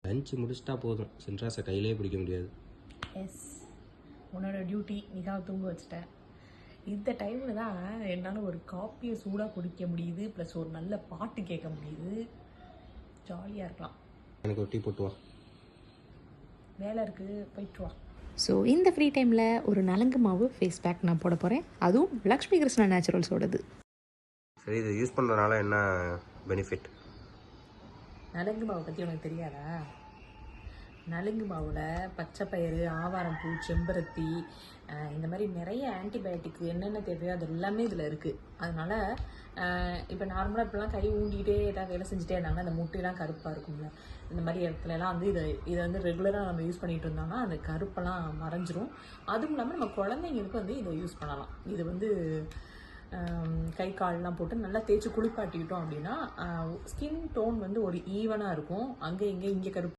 Lunch முடிச்சிட்டா போதும், சின்ராஸை கையிலே பிடிக்க முடியாது. எஸ், உன்னோட டியூட்டி நிகாவை தூங்க வச்சுட்டேன். இந்த டைமில் தான் என்னால் ஒரு காப்பியை சூடாக குடிக்க முடியுது, ப்ளஸ் ஒரு நல்ல பாட்டு கேட்க முடியுது. ஜாலியாக இருக்கலாம். எனக்கு ஒரு டீ போட்டு வா. வேலை இருக்குது, போயிட்டு வா. ஸோ இந்த ஃப்ரீ டைமில் ஒரு நலங்கு மாவு ஃபேஸ் பேக் நான் போட போகிறேன். அதுவும் லக்ஷ்மி கிருஷ்ணா நேச்சுரல்ஸோடது. சரி, இது யூஸ் பண்ணுறதுனால என்ன பெனிஃபிட்? நலுங்கு மாவை பற்றி உனக்கு தெரியாதா? நலுங்கு மாவில் பச்சை பயிறு, ஆவாரம்பூ, செம்பருத்தி, இந்த மாதிரி நிறைய ஆன்டிபயோட்டிக் என்னென்ன தேவையோ அது எல்லாமே இதில் இருக்குது. அதனால் இப்போ நார்மலாக இப்போலாம் கை ஊண்டிகிட்டே ஏதாவது வேலை செஞ்சுட்டே இருந்தாங்கன்னா அந்த முட்டையெல்லாம் கருப்பாக இருக்கும்ல, இந்த மாதிரி இடத்துலலாம் வந்து இதை வந்து ரெகுலராக நம்ம யூஸ் பண்ணிகிட்டு இருந்தோம்னா அந்த கருப்பெல்லாம் மறைஞ்சிரும். அதுவும் இல்லாமல் நம்ம குழந்தைங்களுக்கு வந்து இதை யூஸ் பண்ணலாம். இது வந்து கை கால்லாம் போட்டு நல்லா தேய்ச்சி குளிப்பாட்டிக்கிட்டோம் அப்படின்னா ஸ்கின் டோன் வந்து ஒரு ஈவனாக இருக்கும். இங்கே கருப்பு